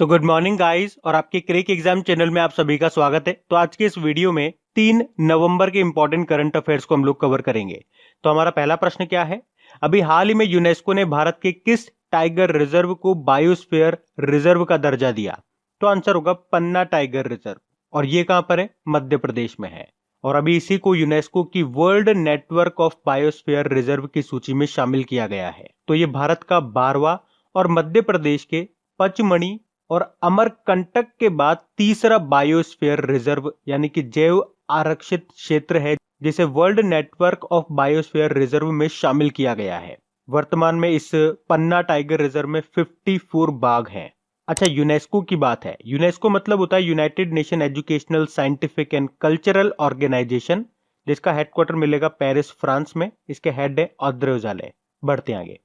Good morning guys और आपके क्रिक exam channel में आप सभी का स्वागत है। तो आज के इस वीडियो में 3 नवंबर के इंपॉर्टेंट करंट अफेयर्स को हम लोग कवर करेंगे। तो हमारा पहला प्रश्न क्या है, अभी हाल ही में यूनेस्को ने भारत के किस टाइगर रिजर्व को बायोस्फीयर रिजर्व का दर्जा दिया? तो आंसर होगा पन्ना टाइगर रिजर्व, और ये कहां पर है? मध्य प्रदेश में है। और अभी इसी को यूनेस्को की world network of biosphere reserve की सूची में शामिल किया गया है। तो ये भारत का 12वां और मध्य प्रदेश के पचमढ़ी और अमरकंटक के बाद तीसरा बायोस्फीयर रिजर्व यानी कि जैव आरक्षित क्षेत्र है, जिसे world network of biosphere reserve में शामिल किया गया है। वर्तमान में इस पन्ना टाइगर रिजर्व में 54 बाघ हैं। अच्छा, यूनेस्को की बात है। यूनेस्को मतलब होता है United Nation Educational Scientific and Cultural Organization, जिसका हेडक्वार्टर मिलेगा पेरिस फ्रांस में। इसके हेड है ऑड्रे अज़ौले। बढ़ते आगे।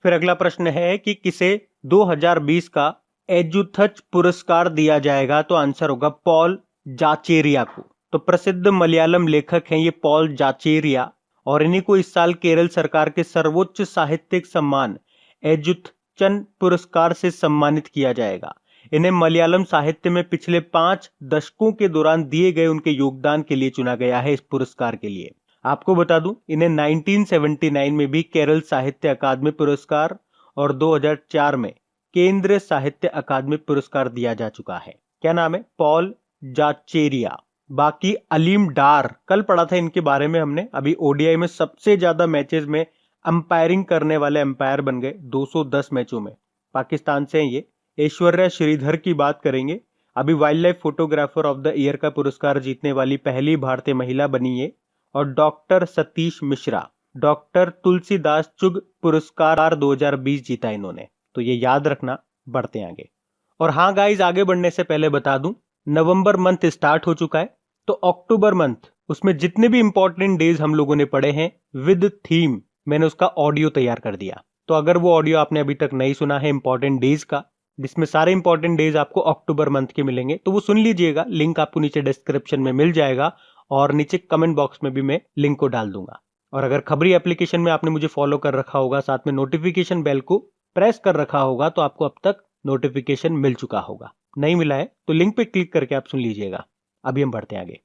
फिर अगला प्रश्न है कि किसे 2020 का एजुथच पुरस्कार दिया जाएगा? तो आंसर होगा पॉल जाचेरिया को। तो प्रसिद्ध मलयालम लेखक हैं ये पॉल जाचेरिया, और इन्हीं को इस साल केरल सरकार के सर्वोच्च साहित्यिक सम्मान एजुथचन पुरस्कार से सम्मानित किया जाएगा। इन्हें मलयालम साहित्य में पिछले 5 दशकों के दौरान दिए गए उनके योगदान के लिए चुना गया है। इस पुरस्कार के लिए आपको बता दूं, इन्हें 1979 में भी केरल साहित्य अकादमी पुरस्कार और 2004 में केंद्रीय साहित्य अकादमी पुरस्कार दिया जा चुका है। क्या नाम है? पॉल जाचेरिया। बाकी अलीम डार, कल पढ़ा था इनके बारे में हमने। अभी ओडीआई में सबसे ज्यादा मैचेस में अंपायरिंग करने वाले अंपायर बन गए 210 मैचों में। पाकिस्तान से हैं ये। ऐश्वर्या श्रीधर की बात करेंगे। अभी wild life photographer of the year का पुरस्कार जीतने वाली पहली भारतीय महिला बनी है। और डॉक्टर सतीश मिश्रा, डॉक्टर तुलसीदास चुग पुरस्कार 2020 जीता इन्होंने। तो ये याद रखना। बढ़ते आगे। और हाँ गाइज, आगे बढ़ने से पहले बता दूं, नवंबर मंथ स्टार्ट हो चुका है। तो अक्टूबर मंथ, उसमें जितने भी इंपॉर्टेंट डेज हम लोगों ने पढ़े हैं विद थीम, मैंने उसका ऑडियो तैयार कर दिया। तो अगर वो ऑडियो आपने अभी तक नहीं सुना है इंपॉर्टेंट डेज का, जिसमें सारे इंपॉर्टेंट डेज आपको अक्टूबर मंथ के मिलेंगे, तो वो सुन लीजिएगा। लिंक आपको नीचे डिस्क्रिप्शन में मिल जाएगा और नीचे कमेंट बॉक्स में भी मैं लिंक को डाल दूंगा। और अगर खबरी एप्लीकेशन में आपने मुझे फॉलो कर रखा होगा, साथ में नोटिफिकेशन बेल को प्रेस कर रखा होगा, तो आपको अब तक नोटिफिकेशन मिल चुका होगा। नहीं मिला है तो लिंक पे क्लिक करके आप सुन लीजिएगा। अभी हम बढ़ते हैं आगे।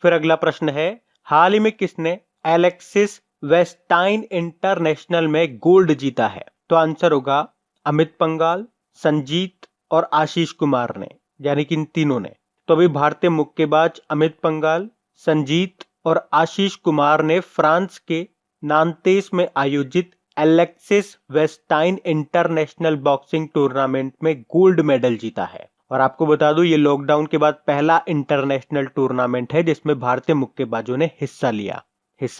फिर अगला प्रश्न है, हाल ही में किसने एलेक्सिस वेस्टाइन इंटरनेशनल में गोल्ड जीता है? तो आंसर होगा अमित पंघाल, संजीत और आशीष कुमार ने, यानी कि इन तीनों ने। तो अभी भारतीय मुक्केबाज अमित पंघाल, संजीत और आशीष कुमार ने फ्रांस के नांतेस में आयोजित एलेक्सिस वेस्टाइन इंटरनेशनल बॉक्सिंग टूर्नामेंट में गोल्ड मेडल जीता है। और आपको बता दूं, ये लॉकडाउन के बाद पहला इंटरनेशनल टूर्नामेंट है जिसमें भारतीय मुक्केबाजों ने हिस्सा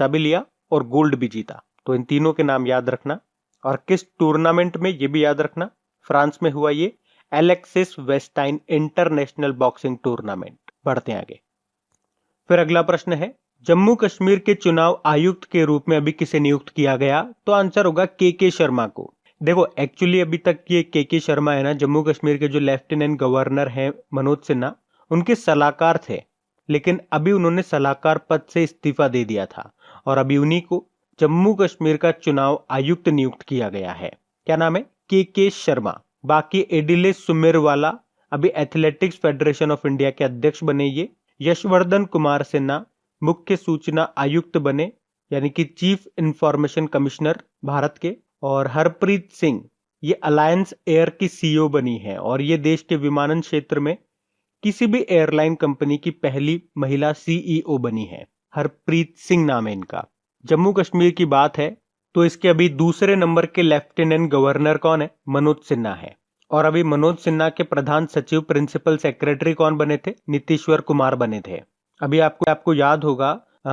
भी लिया और गोल्ड भी जीता। तो इन तीनों के नाम याद रखना। और किस टूर्नामेंट में, ये भी याद रखना, फ्रांस में हुआ ये एलेक्सिस वेस्टाइन इंटरनेशनल बॉक्सिंग टूर्नामेंट। बढ़ते हैं आगे। फिर अगला प्रश्न है, जम्मू कश्मीर के चुनाव आयुक्त के रूप में अभी किसे नियुक्त किया गया? तो आंसर होगा के शर्मा को। देखो, एक्चुअली अभी तक ये के शर्मा है ना, जम्मू कश्मीर के जो लेफ्टिनेंट गवर्नर हैं मनोज सिन्हा, उनके सलाहकार थे। लेकिन अभी उन्होंने सलाहकार पद से इस्तीफा दे दिया था और अभी उन्हीं को जम्मू कश्मीर का चुनाव आयुक्त नियुक्त किया गया है। क्या नाम है? के शर्मा। बाकी एडिले सुमेरवाला अभी एथलेटिक्स फेडरेशन ऑफ इंडिया के अध्यक्ष बने। ये यशवर्धन कुमार सिन्हा मुख्य सूचना आयुक्त बने, यानी कि चीफ इंफॉर्मेशन कमिश्नर भारत के। और हरप्रीत सिंह ये अलायंस एयर की सीईओ बनी है, और ये देश के विमानन क्षेत्र में किसी भी एयरलाइन कंपनी की पहली महिला सीईओ बनी है। हरप्रीत सिंह नाम है इनका। जम्मू कश्मीर की बात है तो इसके अभी दूसरे नंबर के लेफ्टिनेंट गवर्नर कौन है? मनोज सिन्हा है। और अभी मनोज सिन्हा के प्रधान सचिव प्रिंसिपल सेक्रेटरी कौन बने थे? नीतीश्वर कुमार बने थे। अभी आपको याद होगा,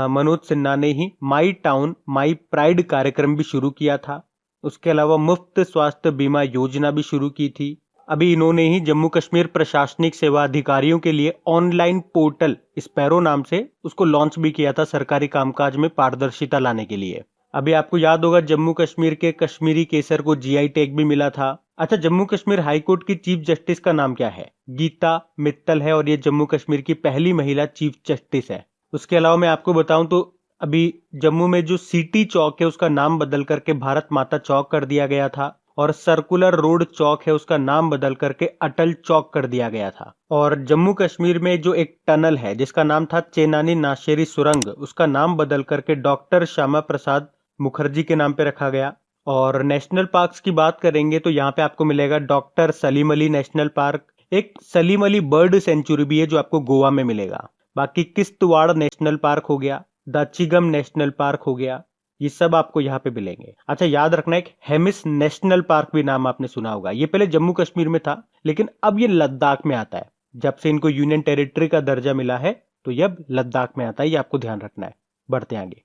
मनोज सिन्हा ने ही माई टाउन माई प्राइड कार्यक्रम भी शुरू किया था। उसके अलावा मुफ्त स्वास्थ्य बीमा योजना भी शुरू की थी। अभी इन्होंने ही जम्मू कश्मीर प्रशासनिक सेवा अधिकारियों के लिए ऑनलाइन पोर्टल स्पैरो नाम से उसको लॉन्च भी किया था, सरकारी कामकाज में पारदर्शिता लाने के लिए। अभी आपको याद होगा, जम्मू कश्मीर के कश्मीरी केसर को जीआई टैग भी मिला था। अच्छा, जम्मू कश्मीर हाईकोर्ट की चीफ जस्टिस का नाम क्या है? गीता मित्तल है, और ये जम्मू कश्मीर की पहली महिला चीफ जस्टिस है। उसके अलावा मैं आपको बताऊं तो अभी जम्मू में जो सिटी चौक है उसका नाम बदल करके भारत माता चौक कर दिया गया था। और सर्कुलर रोड चौक है उसका नाम बदल करके अटल चौक कर दिया गया था। और जम्मू कश्मीर में जो एक टनल है जिसका नाम था चेनानी नाशेरी सुरंग, उसका नाम बदल करके डॉक्टर श्यामा प्रसाद मुखर्जी के नाम पे रखा गया। और नेशनल पार्क्स की बात करेंगे तो यहाँ पे आपको मिलेगा doctor Salim Ali national park, एक सलीम अली बर्ड सेंचुरी भी है जो आपको गोवा में मिलेगा। बाकी किश्तवाड़ नेशनल पार्क हो गया, दाचिगम नेशनल पार्क हो गया, ये सब आपको यहाँ पे मिलेंगे। अच्छा, याद रखना एक हेमिस नेशनल पार्क भी नाम आपने सुना होगा। ये पहले जम्मू कश्मीर में था लेकिन अब ये लद्दाख में आता है। जब से इनको यूनियन टेरिटरी का दर्जा मिला है तो ये अब लद्दाख में आता है, ये आपको ध्यान रखना है। बढ़ते आगे।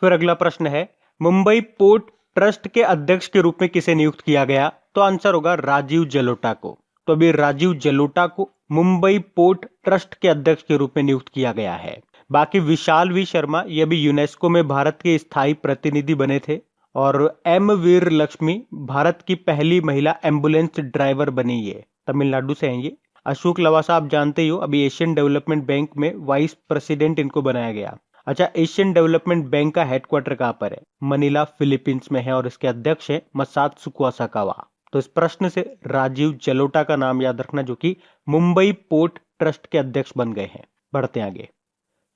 फिर अगला प्रश्न है, मुंबई पोर्ट ट्रस्ट के अध्यक्ष के रूप में किसे नियुक्त किया गया? तो आंसर होगा राजीव जलोटा को। तो अभी राजीव जलोटा को मुंबई पोर्ट ट्रस्ट के अध्यक्ष के रूप में नियुक्त किया गया है। बाकी विशाल वी शर्मा ये भी यूनेस्को में भारत के स्थायी प्रतिनिधि बने थे। और एम वीर लक्ष्मी भारत की पहली महिला एम्बुलेंस ड्राइवर बनी, ये तमिलनाडु से हैं ये। अशोक लवासा आप जानते ही हो, अभी एशियन डेवलपमेंट बैंक में वाइस प्रेसिडेंट इनको बनाया गया। अच्छा, एशियन डेवलपमेंट बैंक का हेडक्वार्टर कहाँ पर है? मनीला फिलीपींस में है और इसके अध्यक्ष है मसात्सुको असाकावा। तो इस प्रश्न से राजीव जलोटा का नाम याद रखना जो कि मुंबई पोर्ट ट्रस्ट के अध्यक्ष बन गए हैं। बढ़ते आगे।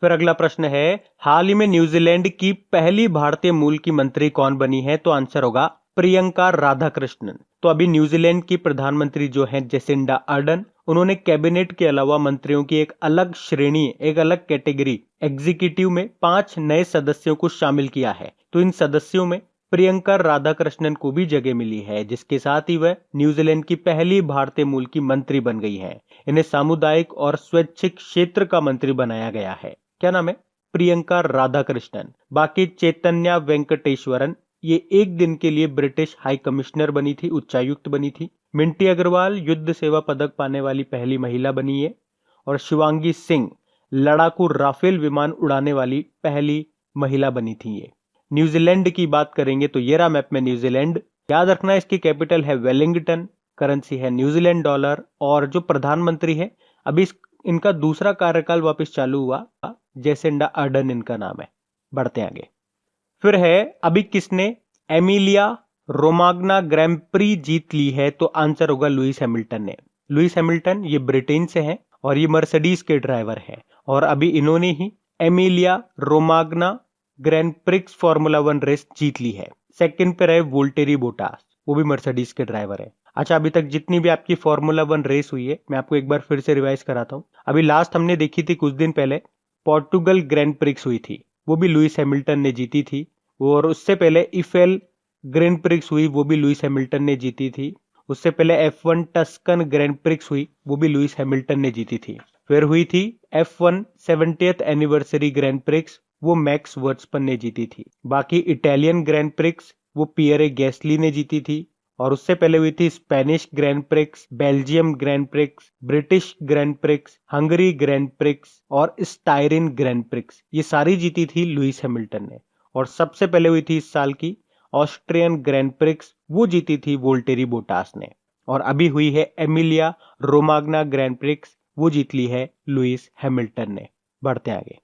फिर अगला प्रश्न है, हाल ही में न्यूजीलैंड की पहली भारतीय मूल की मंत्री कौन बनी है? तो आंसर होगा प्रियंका राधाकृष्णन। तो अभी न्यूजीलैंड की प्रधानमंत्री जो है जेसिंडा अर्डन, उन्होंने कैबिनेट के अलावा मंत्रियों की एक अलग श्रेणी, एक अलग कैटेगरी एग्जीक्यूटिव में 5 नए सदस्यों को शामिल किया है। तो इन सदस्यों में प्रियंका राधाकृष्णन को भी जगह मिली है, जिसके साथ ही वह न्यूजीलैंड की पहली भारतीय मूल की मंत्री बन गई है। इन्हें सामुदायिक और स्वैच्छिक क्षेत्र का मंत्री बनाया गया है। क्या नाम है? प्रियंका राधाकृष्णन। बाकी चैतन्या वेंकटेश्वरन, ये एक दिन के लिए ब्रिटिश हाई कमिश्नर बनी थी, उच्चायुक्त बनी थी। मिंटी अग्रवाल युद्ध सेवा पदक पाने वाली पहली महिला बनी है। और शिवांगी सिंह लड़ाकू राफेल विमान उड़ाने वाली पहली महिला बनी थी ये। न्यूजीलैंड की बात करेंगे तो ये रहा मैप में न्यूजीलैंड। याद रखना इसकी कैपिटल है वेलिंगटन, करेंसी है न्यूजीलैंड डॉलर। और जो प्रधानमंत्री है अभी इनका दूसरा कार्यकाल वापस चालू हुआ, जेसिंडा अर्डन इनका नाम है। बढ़ते आगे। फिर है, अभी किसने एमिलिया रोमाग्ना ग्रैंड प्री जीत ली है? तो आंसर होगा लुइस हैमिल्टन ने। लुइस हैमिल्टन ये ब्रिटेन से हैं और ये मर्सिडीज के ड्राइवर हैं। और अभी इन्होंने ही Emilia Romagna grand prix formula 1 race जीत ली है। सेकंड पे रहे वोल्टेरी बोटास, वो भी मर्सिडीज के ड्राइवर है। अच्छा, अभी तक जितनी भी आपकी फॉर्मूला 1 रेस हुई है मैं आपको एक बार फिर से रिवाइज कराता हूँ। अभी लास्ट हमने देखी थी कुछ दिन पहले, पोर्टुगल ग्रैंड प्रिक्स हुई थी, वो भी लुइस हैमिल्टन ने जीती थी। और उससे पहले इफेल ग्रैंड प्रिक्स हुई, वो भी लुइस हैमिल्टन ने जीती थी। उससे पहले F1 टस्कन ग्रैंड प्रिक्स हुई, वो भी लुइस हैमिल्टन ने जीती थी। फिर हुई थी F1 70th anniversary grand prix, वो मैक्स वर्स्टपन ने जीती थी। बाकी इटालियन ग्रैंड प्रिक्स वो पियरे गैसली ने जीती थी। और उससे पहले हुई थी Spanish grand prix, Belgium grand prix, British grand prix, Hungary grand prix और स्टायरिन ग्रैंड प्रिक्स, ये सारी जीती थी लुइस हैमिल्टन ने। और सबसे पहले हुई थी इस साल की ऑस्ट्रियन ग्रैंड प्रिक्स, वो जीती थी वोल्टेरी बोटास ने। और अभी हुई है एमिलिया रोमाग्ना ग्रैंड प्रिक्स, वो जीत ली है लुइस हैमिल्टन ने। बढ़ते आगे।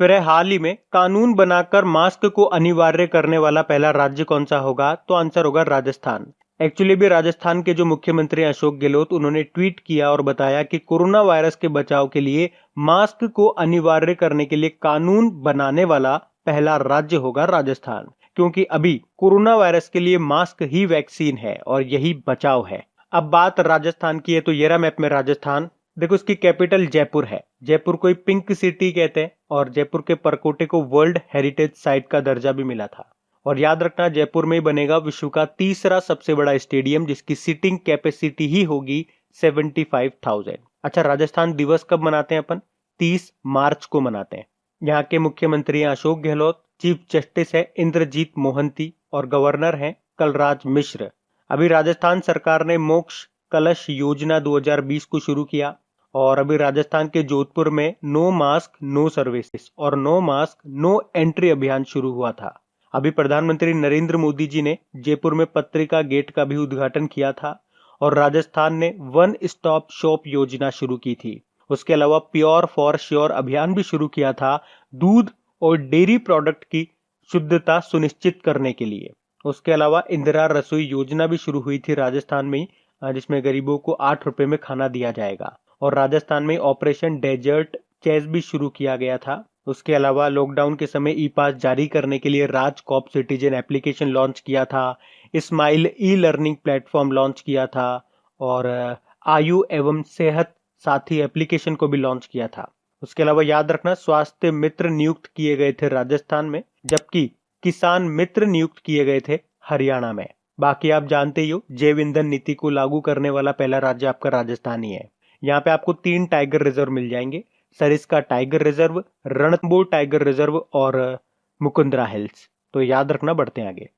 फिर है, हाल ही में कानून बनाकर मास्क को अनिवार्य करने वाला पहला राज्य कौन सा होगा? तो आंसर होगा राजस्थान। एक्चुअली भी राजस्थान के जो मुख्यमंत्री अशोक गहलोत, उन्होंने ट्वीट किया और बताया कि कोरोना वायरस के बचाव के लिए मास्क को अनिवार्य करने के लिए कानून बनाने वाला पहला राज्य होगा राजस्थान। क्योंकि अभी कोरोना वायरस के लिए मास्क ही वैक्सीन है और यही बचाव है। अब बात राजस्थान की है तो ये रहा मैप में राजस्थान। देखो, इसकी कैपिटल जयपुर है। जयपुर को पिंक सिटी कहते हैं और जयपुर के परकोटे को वर्ल्ड हेरिटेज साइट का दर्जा भी मिला था। और याद रखना, जयपुर में ही बनेगा विश्व का तीसरा सबसे बड़ा स्टेडियम, जिसकी सीटिंग कैपेसिटी ही होगी 75,000। अच्छा, राजस्थान दिवस कब मनाते हैं अपन? 30 मार्च को मनाते हैं। यहाँ के मुख्यमंत्री हैं अशोक गहलोत, चीफ जस्टिस है इंद्रजीत मोहंती और गवर्नर हैं कलराज मिश्र। अभी राजस्थान सरकार ने मोक्ष कलश योजना 2020 को शुरू किया। और अभी राजस्थान के जोधपुर में नो मास्क नो सर्विसेज और नो मास्क नो एंट्री अभियान शुरू हुआ था। अभी प्रधानमंत्री नरेंद्र मोदी जी ने जयपुर में पत्रिका गेट का भी उद्घाटन किया था। और राजस्थान ने वन स्टॉप शॉप योजना शुरू की थी। उसके अलावा प्योर फॉर श्योर अभियान भी शुरू किया था, दूध और डेयरी प्रोडक्ट की शुद्धता सुनिश्चित करने के लिए। उसके अलावा इंदिरा रसोई योजना भी शुरू हुई थी राजस्थान में ही, जिसमें गरीबों को 8 रुपए में खाना दिया जाएगा। और राजस्थान में ऑपरेशन डेजर्ट चेस भी शुरू किया गया था। उसके अलावा लॉकडाउन के समय ई पास जारी करने के लिए राजकॉप सिटीजन एप्लीकेशन लॉन्च किया था। Smile e learning platform launch किया था। और आयु एवं सेहत साथी एप्लीकेशन को भी लॉन्च किया था। उसके अलावा याद रखना, स्वास्थ्य मित्र नियुक्त किए गए थे राजस्थान में, जबकि किसान मित्र नियुक्त किए गए थे हरियाणा में। बाकी आप जानते ही हो, जैव ईंधन नीति को लागू करने वाला पहला राज्य आपका राजस्थान ही है। यहाँ पे आपको 3 टाइगर रिजर्व मिल जाएंगे, Sariska tiger reserve, Ranthambore tiger reserve और मुकुंदरा हिल्स। तो याद रखना, बढ़ते हैं आगे।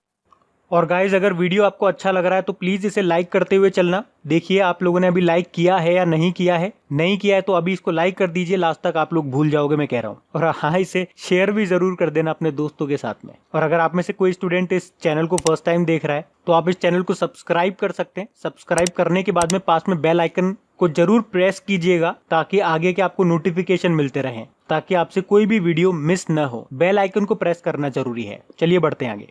और गाइज, अगर वीडियो आपको अच्छा लग रहा है तो प्लीज इसे लाइक करते हुए चलना। देखिए आप लोगों ने अभी लाइक किया है या नहीं किया है। नहीं किया है तो अभी इसको लाइक कर दीजिए, लास्ट तक आप लोग भूल जाओगे मैं कह रहा हूँ। और हाँ, इसे शेयर भी जरूर कर देना अपने दोस्तों के साथ में। और अगर आप में से कोई स्टूडेंट इस चैनल को फर्स्ट टाइम देख रहा है तो आप इस चैनल को सब्सक्राइब कर सकते हैं। सब्सक्राइब करने के बाद में पास में बेल आइकन को जरूर प्रेस कीजिएगा, ताकि आगे के आपको नोटिफिकेशन मिलते रहें, ताकि आपसे कोई भी वीडियो मिस न हो। बेल आइकन को प्रेस करना जरूरी है। चलिए बढ़ते हैं आगे।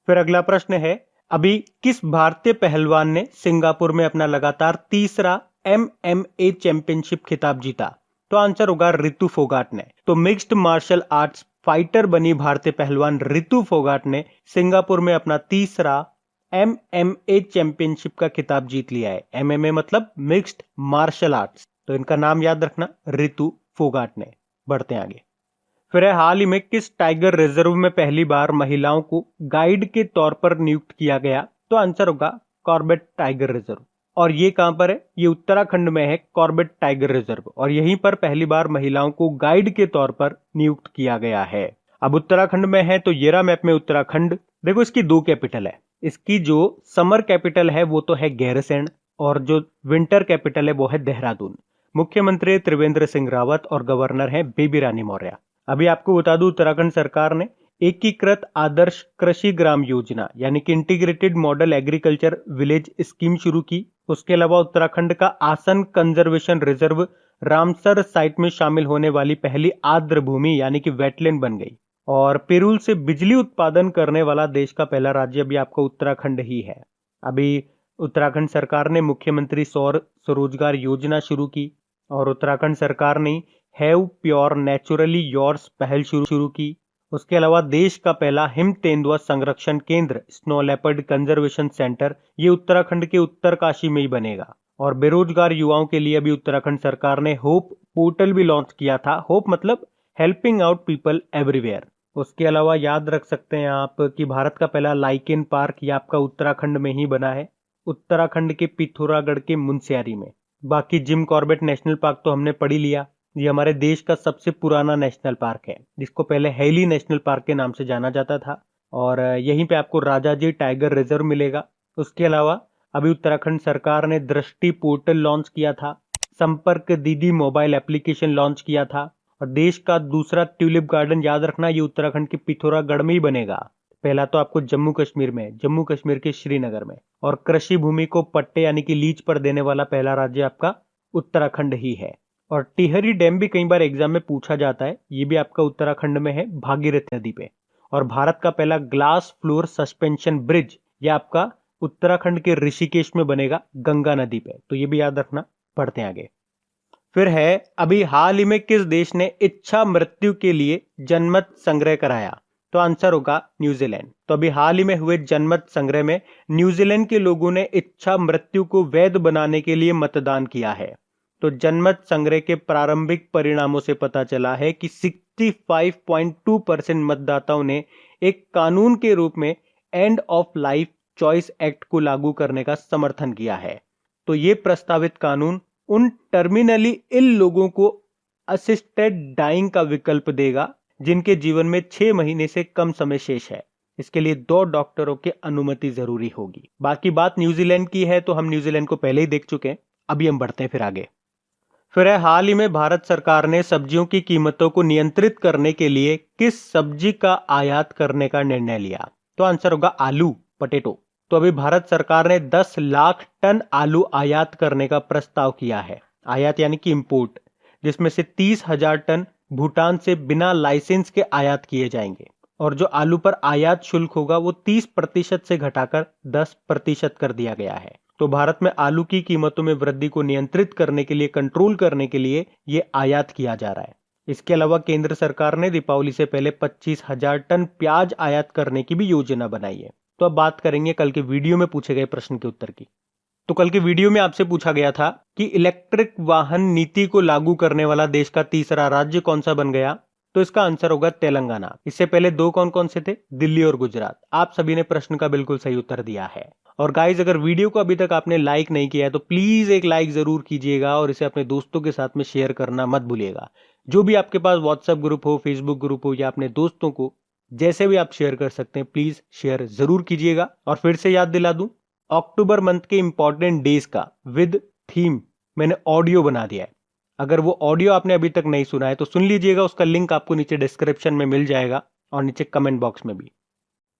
फिर अगला प्रश्न है, अभी किस भारतीय पहलवान ने सिंगापुर में अपना लगातार तीसरा MMA चैंपियनशिप खिताब जीता? तो आंसर होगा रितु फोगाट ने। तो मिक्स्ड मार्शल आर्ट्स फाइटर बनी भारतीय पहलवान रितु फोगाट ने सिंगापुर में अपना तीसरा MMA चैंपियनशिप का खिताब जीत लिया है। MMA मतलब मिक्स्ड मार्शल आर्ट्स। तो इनका नाम याद रखना, रितु फोगाट ने। बढ़ते हैं आगे। फिर है, हाल ही में किस टाइगर रिजर्व में पहली बार महिलाओं को गाइड के तौर पर नियुक्त किया गया? तो आंसर होगा कॉर्बेट टाइगर रिजर्व। और ये कहां पर है? ये उत्तराखंड में है, कॉर्बेट टाइगर रिजर्व। और यहीं पर पहली बार महिलाओं को गाइड के तौर पर नियुक्त किया गया है। अब उत्तराखंड में है तो ये रहा मैप में उत्तराखंड। देखो, इसकी 2 कैपिटल है। इसकी जो समर कैपिटल है वो तो है गैरसैंण, और जो विंटर कैपिटल है वो है देहरादून। मुख्यमंत्री त्रिवेंद्र सिंह रावत और गवर्नर है बेबी रानी मौर्य। अभी आपको बता दूं, उत्तराखंड सरकार ने एकीकृत आदर्श कृषि ग्राम योजना यानी कि integrated model agriculture village scheme शुरू की। उसके अलावा उत्तराखंड का आसन कंजर्वेशन रिजर्व रामसर साइट में शामिल होने वाली पहली आर्द्र भूमि यानी कि वेटलैंड बन गई। और पिरूल से बिजली उत्पादन करने वाला देश का पहला राज्य भी आपका उत्तराखंड ही है। अभी उत्तराखंड सरकार ने मुख्यमंत्री सौर स्वरोजगार योजना शुरू की। और उत्तराखंड सरकार ने हैव प्योर नेचुरली योर्स पहल शुरू की। उसके अलावा देश का पहला हिम तेंदुआ संरक्षण केंद्र स्नो लेपर्ड कंजर्वेशन सेंटर ये उत्तराखंड के उत्तरकाशी में ही बनेगा। और बेरोजगार युवाओं के लिए अभी उत्तराखंड सरकार ने होप पोर्टल भी लॉन्च किया था। होप मतलब हेल्पिंग आउट पीपल एवरीवेयर। उसके अलावा याद रख सकते हैं आप कि भारत का पहला लाइकेन पार्क ये आपका उत्तराखंड में ही बना है, उत्तराखंड के पिथौरागढ़ के मुनस्यारी में। बाकी जिम कॉर्बेट नेशनल पार्क तो हमने पढ़ ही लिया। ये हमारे देश का सबसे पुराना नेशनल पार्क है, जिसको पहले हैली नेशनल पार्क के नाम से जाना जाता था। और यहीं पे आपको राजाजी टाइगर रिजर्व मिलेगा। उसके अलावा अभी उत्तराखंड सरकार ने दृष्टि पोर्टल लॉन्च किया था, संपर्क दीदी मोबाइल एप्लीकेशन लॉन्च किया था। और देश का दूसरा ट्यूलिप गार्डन याद रखना, ये उत्तराखंड के पिथौरागढ़ में ही बनेगा। पहला तो आपको जम्मू कश्मीर में, जम्मू कश्मीर के श्रीनगर में। और कृषि भूमि को पट्टे यानी कि लीज पर देने वाला पहला राज्य आपका उत्तराखंड ही है। और टिहरी डैम भी कई बार एग्जाम में पूछा जाता है, ये भी आपका उत्तराखंड में है, भागीरथी नदी पे। और भारत का पहला ग्लास फ्लोर सस्पेंशन ब्रिज ये आपका उत्तराखंड के ऋषिकेश में बनेगा, गंगा नदी पे। तो ये भी याद रखना। बढ़ते हैं आगे। फिर है, अभी हाल ही में किस देश ने इच्छा मृत्यु के लिए जनमत संग्रह कराया? तो आंसर होगा न्यूजीलैंड। तो अभी हाल ही में हुए जनमत संग्रह में न्यूजीलैंड के लोगों ने इच्छा मृत्यु को वैध बनाने के लिए मतदान किया है। तो जनमत संग्रह के प्रारंभिक परिणामों से पता चला है कि 65.2% मतदाताओं ने एक कानून के रूप में end of life choice act को लागू करने का समर्थन किया है। तो ये प्रस्तावित कानून उन टर्मिनली इल लोगों को असिस्टेड डाइंग का विकल्प देगा जिनके जीवन में 6 महीने से कम समय शेष है। इसके लिए 2 डॉक्टरों की अनुमति जरूरी होगी। बाकी बात न्यूजीलैंड की है तो हम न्यूजीलैंड को पहले ही देख चुके हैं। अभी हम बढ़ते हैं फिर आगे। फिर है, हाल ही में भारत सरकार ने सब्जियों की कीमतों को नियंत्रित करने के लिए किस सब्जी का आयात करने का निर्णय लिया? तो आंसर होगा आलू, पोटैटो। तो अभी भारत सरकार ने 10 लाख टन आलू आयात करने का प्रस्ताव किया है। आयात यानी कि इंपोर्ट, जिसमें से 30,000 टन भूटान से बिना लाइसेंस के आयात किए जाएंगे। और जो आलू पर आयात शुल्क होगा वो 30% से घटाकर 10% कर दिया गया है। तो भारत में आलू की कीमतों में वृद्धि को नियंत्रित करने के लिए, कंट्रोल करने के लिए ये आयात किया जा रहा है। इसके अलावा केंद्र सरकार ने दीपावली से पहले 25,000 टन प्याज आयात करने की भी योजना बनाई है। तो अब बात करेंगे कल के वीडियो में पूछे गए प्रश्न के उत्तर की। तो कल के वीडियो में आपसे पूछा गया था कि इलेक्ट्रिक वाहन नीति को लागू करने वाला देश का तीसरा राज्य कौन सा बन गया। तो इसका आंसर होगा तेलंगाना। इससे पहले दो कौन कौन से थे, दिल्ली और गुजरात। आप सभी ने प्रश्न का बिल्कुल सही उत्तर दिया है। और गाइज, अगर वीडियो को अभी तक आपने लाइक नहीं किया है तो प्लीज एक लाइक जरूर कीजिएगा और इसे अपने दोस्तों के साथ में शेयर करना मत भूलिएगा। जो भी आपके पास व्हाट्सएप ग्रुप हो, फेसबुक ग्रुप हो, या अपने दोस्तों को जैसे भी आप शेयर कर सकते हैं, प्लीज शेयर जरूर कीजिएगा। और फिर से याद दिला दूं, अक्टूबर मंथ के इंपॉर्टेंट डेज का विद थीम मैंने ऑडियो बना दिया है। अगर वो ऑडियो आपने अभी तक नहीं सुना है तो सुन लीजिएगा, उसका लिंक आपको नीचे डिस्क्रिप्शन में मिल जाएगा और नीचे कमेंट बॉक्स में भी।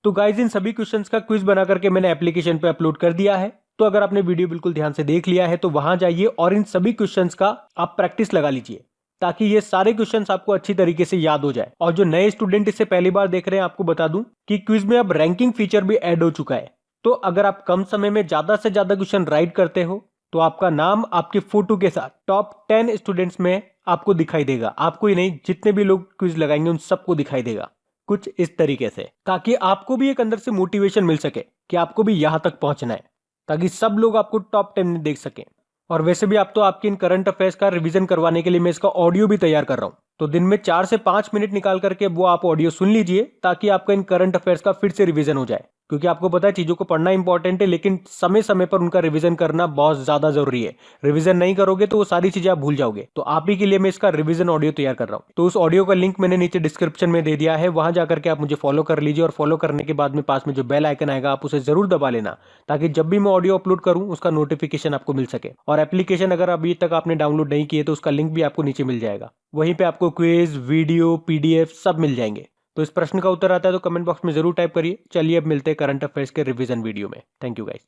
तो गाइज, इन सभी क्वेश्चंस का क्विज बना करके मैंने एप्लीकेशन पे अपलोड कर दिया है। तो अगर आपने वीडियो बिल्कुल ध्यान से देख लिया है तो वहां जाइए और इन सभी क्वेश्चंस का आप प्रैक्टिस लगा लीजिए, ताकि ये सारे क्वेश्चंस आपको अच्छी तरीके से याद हो जाए। और जो नए स्टूडेंट इसे पहली बार देख रहे हैं, आपको बता दूं कि क्विज में अब रैंकिंग फीचर भी ऐड हो चुका है। तो अगर आप कम समय में ज्यादा से ज्यादा क्वेश्चन राइट करते हो तो आपका नाम आपके फोटो के साथ टॉप 10 स्टूडेंट्स में आपको दिखाई देगा। आपको ही नहीं, जितने भी लोग क्विज लगाएंगे उन सबको दिखाई देगा कुछ इस तरीके से, ताकि आपको भी एक अंदर से मोटिवेशन मिल सके कि आपको भी यहां तक पहुंचना है, ताकि सब लोग आपको टॉप 10 में देख सकें। और वैसे भी आप तो आपके इन करंट अफेयर्स का रिवीजन करवाने के लिए मैं इसका ऑडियो भी तैयार कर रहा हूं। तो दिन में 4 से 5 मिनट निकाल करके वो आप ऑडियो सुन लीजिए, ताकि आपका इन करंट अफेयर्स का फिर से रिवीजन हो जाए। क्योंकि आपको पता है चीजों को पढ़ना इंपॉर्टेंट है, लेकिन समय समय पर उनका रिवीजन करना बहुत ज्यादा जरूरी है। रिवीजन नहीं करोगे तो वो सारी चीजें आप भूल जाओगे। तो आप ही के लिए मैं इसका रिवीजन ऑडियो तैयार कर रहा हूं। तो उस ऑडियो का लिंक मैंने नीचे डिस्क्रिप्शन में दे दिया है, वहां जाकर के आप मुझे फॉलो कर लीजिए। और फॉलो करने के बाद में पास में जो बेल आइकन आएगा आप उसे जरूर दबा लेना, ताकि जब भी मैं ऑडियो अपलोड करूं उसका नोटिफिकेशन आपको मिल सके। और एप्लीकेशन अगर अभी तक आपने डाउनलोड नहीं किए तो उसका लिंक भी आपको नीचे मिल जाएगा। वहीं पे आपको क्विज, वीडियो, पीडीएफ सब मिल जाएंगे। तो इस प्रश्न का उत्तर आता है तो कमेंट बॉक्स में जरूर टाइप करिए। चलिए अब मिलते हैं करंट अफेयर्स के रिवीजन वीडियो में। Thank you guys.